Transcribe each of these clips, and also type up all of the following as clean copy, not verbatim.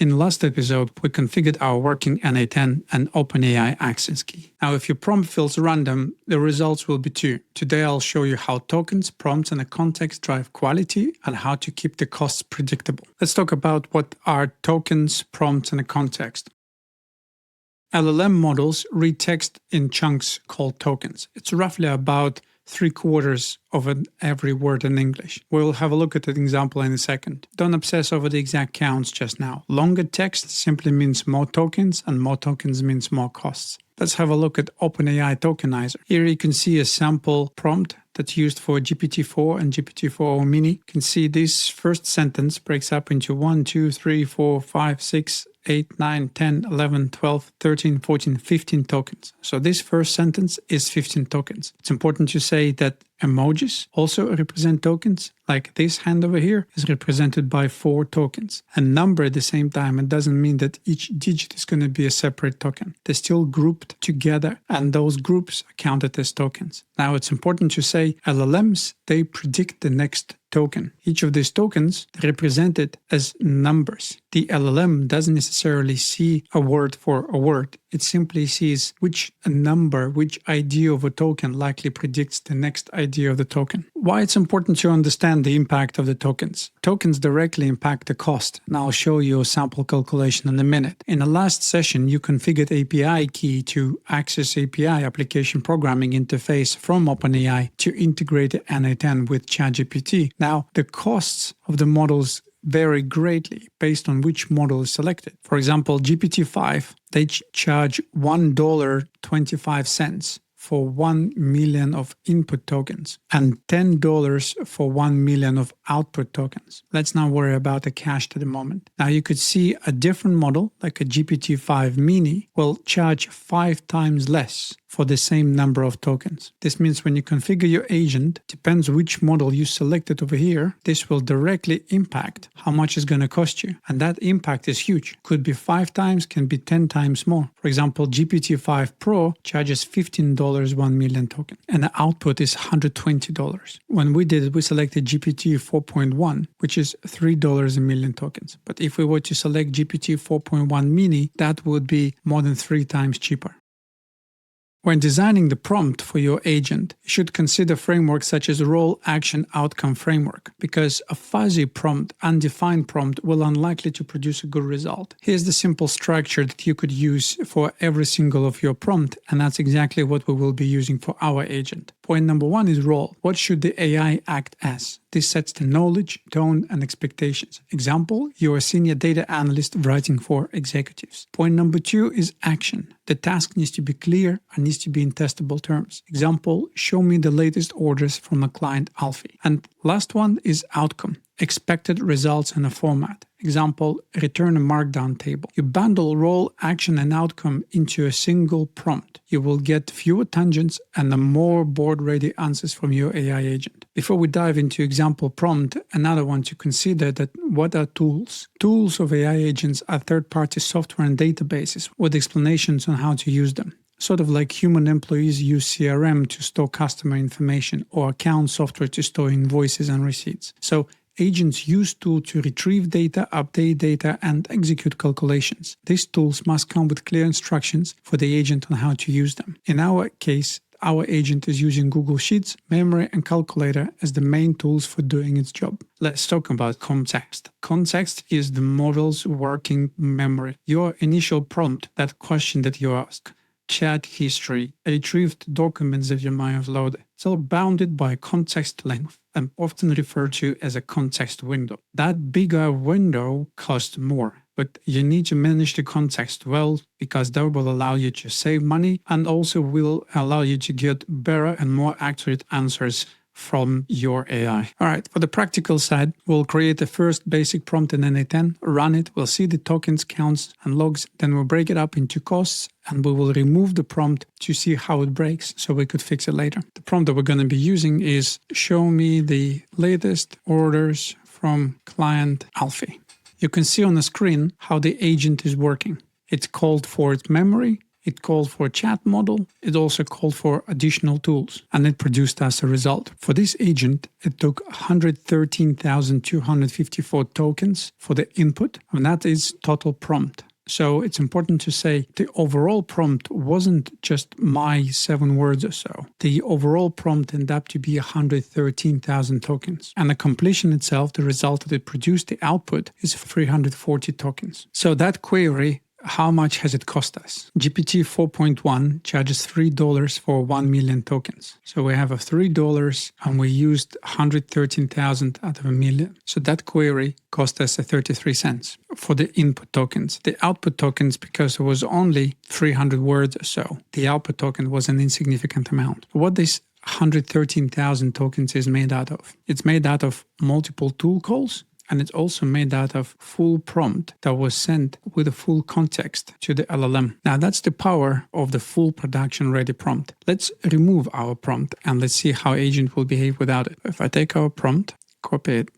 In the last episode, we configured our working NA10 and OpenAI access key. Now, if your prompt feels random, the results will be too. Today, I'll show you how tokens, prompts, and a context drive quality and how to keep the costs predictable. Let's talk about what are tokens, prompts, and a context. LLM models read text in chunks called tokens. It's roughly about 3/4 of every word in English. We'll have a look at an example in a second. Don't obsess over the exact counts just now. Longer text simply means more tokens, and more tokens means more costs. Let's have a look at OpenAI Tokeniser. Here you can see a sample prompt that's used for GPT-4 and GPT-4 Mini. You can see this first sentence breaks up into 1, 2, 3, 4, 5, 6, 8, 9, 10, 11, 12, 13, 14, 15 tokens. So this first sentence is 15 tokens. It's important to say that emojis also represent tokens. Like this hand over here is represented by 4 tokens. A number at the same time, it doesn't mean that each digit is going to be a separate token. They're still grouped together, and those groups are counted as tokens. Now it's important to say LLMs, they predict the next token. Each of these tokens represented as numbers. The LLM doesn't necessarily see a word for a word. It simply sees which number, which ID of a token likely predicts the next ID of the token. Why it's important to understand the impact of the tokens. Tokens directly impact the cost, and I'll show you a sample calculation in a minute. In the last session, you configured API key to access API application programming interface from OpenAI to integrate the NA10 with ChatGPT. Now, the costs of the models vary greatly based on which model is selected. For example, GPT-5, they charge $1.25 for 1 million of input tokens and $10 for 1 million of output tokens. Let's not worry about the cash at the moment. Now you could see a different model, like a GPT-5 Mini, will charge 5 times less for the same number of tokens. This means when you configure your agent, depends which model you selected over here, this will directly impact how much it's going to cost you. And that impact is huge. Could be 5 times, can be 10 times more. For example, GPT-5 Pro charges $15 1 million token, and the output is $120. When we did it, we selected GPT 4.1, which is $3 a million tokens. But if we were to select GPT 4.1 Mini, that would be more than 3 times cheaper. When designing the prompt for your agent, you should consider frameworks such as role, action, outcome framework, because a fuzzy prompt, undefined prompt will unlikely to produce a good result. Here's the simple structure that you could use for every single of your prompt, and that's exactly what we will be using for our agent. Point number 1 is role. What should the AI act as? This sets the knowledge, tone, and expectations. Example, you're a senior data analyst writing for executives. Point number 2 is action. The task needs to be clear and needs to be in testable terms. Example, show me the latest orders from a client Alfie. And last one is outcome. Expected results in a format. Example, return a markdown table. You bundle role, action, and outcome into a single prompt. You will get fewer tangents and a more board-ready answers from your AI agent. Before we dive into example prompt, another one to consider that what are tools? Tools of AI agents are third-party software and databases with explanations on how to use them. Sort of like human employees use CRM to store customer information or account software to store invoices and receipts. So agents use tools to retrieve data, update data, and execute calculations. These tools must come with clear instructions for the agent on how to use them. In our case, our agent is using Google Sheets, Memory, and Calculator as the main tools for doing its job. Let's talk about context. Context is the model's working memory. Your initial prompt, that question that you ask, chat history, retrieved documents that you might have loaded. It's all bounded by context length and often referred to as a context window. That bigger window costs more, but you need to manage the context well because that will allow you to save money and also will allow you to get better and more accurate answers from your AI. All right, for the practical side, we'll create the first basic prompt in NA10, run it, we'll see the tokens, counts, and logs, then we'll break it up into costs, and we will remove the prompt to see how it breaks so we could fix it later. The prompt that we're going to be using is show me the latest orders from client Alfie. You can see on the screen how the agent is working. It's called for its memory, it called for a chat model, it also called for additional tools, and it produced us a result. For this agent, it took 113,254 tokens for the input, and that is total prompt. So it's important to say the overall prompt wasn't just my 7 words or so. The overall prompt ended up to be 113,000 tokens. And the completion itself, the result that it produced, the output, is 340 tokens. So that query, how much has it cost us? GPT 4.1 charges $3 for 1 million tokens. So we have a $3 and we used 113,000 out of a million. So that query cost us 33 cents for the input tokens. The output tokens, because it was only 300 words or so, the output token was an insignificant amount. What this 113,000 tokens is made out of? It's made out of multiple tool calls. And it's also made out of full prompt that was sent with a full context to the LLM. Now that's the power of the full production ready prompt. Let's remove our prompt and let's see how agent will behave without it. If I take our prompt, copy it,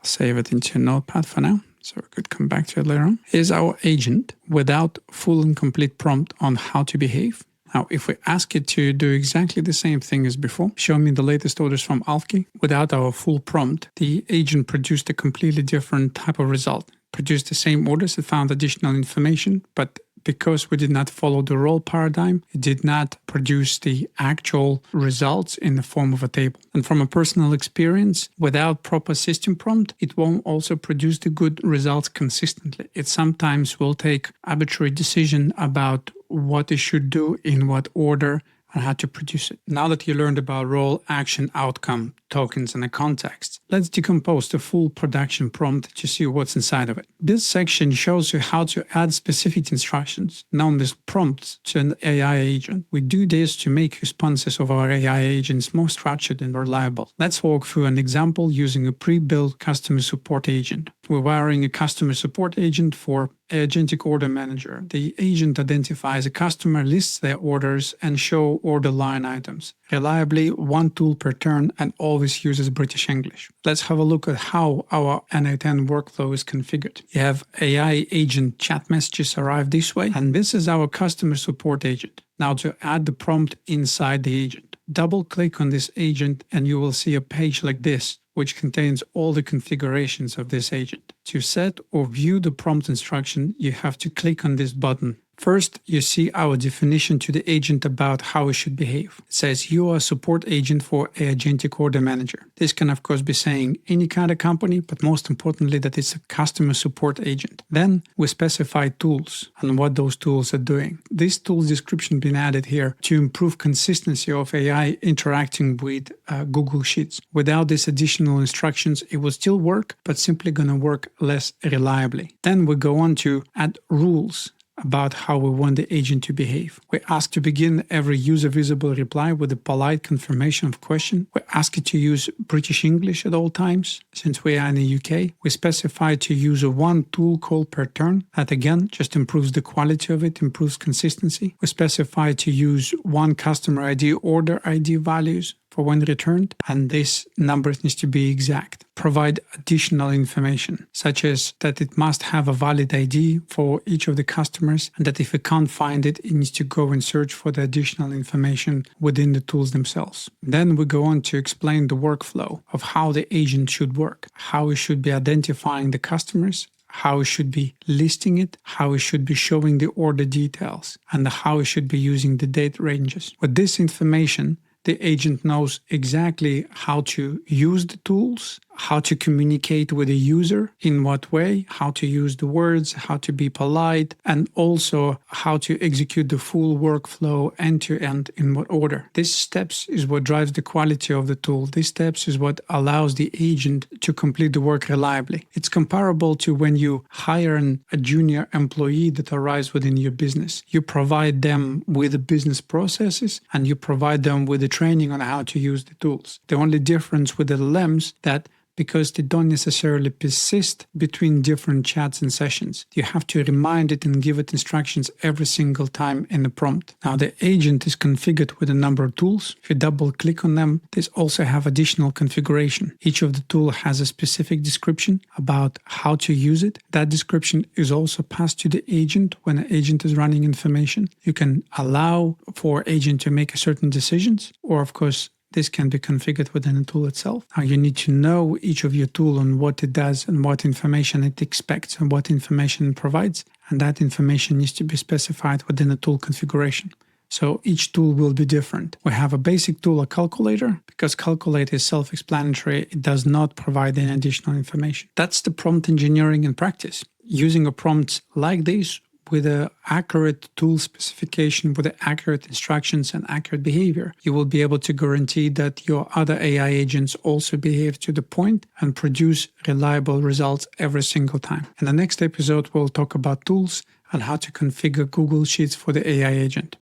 save it into Notepad for now, so we could come back to it later on. Here's our agent without full and complete prompt on how to behave. Now, if we ask it to do exactly the same thing as before, show me the latest orders from Alfki, without our full prompt, the agent produced a completely different type of result. Produced the same orders, it found additional information, but because we did not follow the role paradigm, it did not produce the actual results in the form of a table. And from a personal experience, without proper system prompt, it won't also produce the good results consistently. It sometimes will take arbitrary decision about what it should do, in what order, and how to produce it. Now that you learned about role, action, outcome, tokens, and the context, let's decompose the full production prompt to see what's inside of it. This section shows you how to add specific instructions, known as prompts, to an AI agent. We do this to make responses of our AI agents more structured and reliable. Let's walk through an example using a pre-built customer support agent. We're wiring a customer support agent for agentic order manager. The agent identifies a customer, lists their orders, and show order line items. Reliably, 1 tool per turn, and always uses British English. Let's have a look at how our N8N workflow is configured. You have AI agent chat messages arrive this way, and this is our customer support agent. Now to add the prompt inside the agent, double click on this agent and you will see a page like this, which contains all the configurations of this agent. To set or view the prompt instruction, you have to click on this button. First, you see our definition to the agent about how it should behave. It says you are a support agent for an agentic order manager. This can of course be saying any kind of company, but most importantly that it's a customer support agent. Then we specify tools and what those tools are doing. This tool's description been added here to improve consistency of AI interacting with Google Sheets. Without these additional instructions, it will still work, but simply gonna work less reliably. Then we go on to add rules about how we want the agent to behave. We ask to begin every user visible reply with a polite confirmation of question. We ask it to use British English at all times. Since we are in the UK, we specify to use a 1 tool call per turn. That again just improves the quality of it, improves consistency. We specify to use 1 customer ID, order ID values for when returned, and this number needs to be exact. Provide additional information, such as that it must have a valid ID for each of the customers, and that if it can't find it, it needs to go and search for the additional information within the tools themselves. Then we go on to explain the workflow of how the agent should work, how it should be identifying the customers, how it should be listing it, how it should be showing the order details, and how it should be using the date ranges. With this information, the agent knows exactly how to use the tools, how to communicate with the user, in what way, how to use the words, how to be polite, and also how to execute the full workflow end to end in what order. These steps is what drives the quality of the tool. These steps is what allows the agent to complete the work reliably. It's comparable to when you hire a junior employee that arrives within your business. You provide them with the business processes and you provide them with the training on how to use the tools. The only difference with LLMs that because they don't necessarily persist between different chats and sessions. You have to remind it and give it instructions every single time in the prompt. Now, the agent is configured with a number of tools. If you double click on them, these also have additional configuration. Each of the tools has a specific description about how to use it. That description is also passed to the agent when the agent is running information. You can allow for agent to make certain decisions, or of course, this can be configured within the tool itself. Now you need to know each of your tool and what it does and what information it expects and what information it provides. And that information needs to be specified within the tool configuration. So each tool will be different. We have a basic tool, a calculator. Because calculator is self-explanatory, it does not provide any additional information. That's the prompt engineering in practice. Using a prompt like this, with an accurate tool specification, with accurate instructions and accurate behavior, you will be able to guarantee that your other AI agents also behave to the point and produce reliable results every single time. In the next episode, we'll talk about tools and how to configure Google Sheets for the AI agent.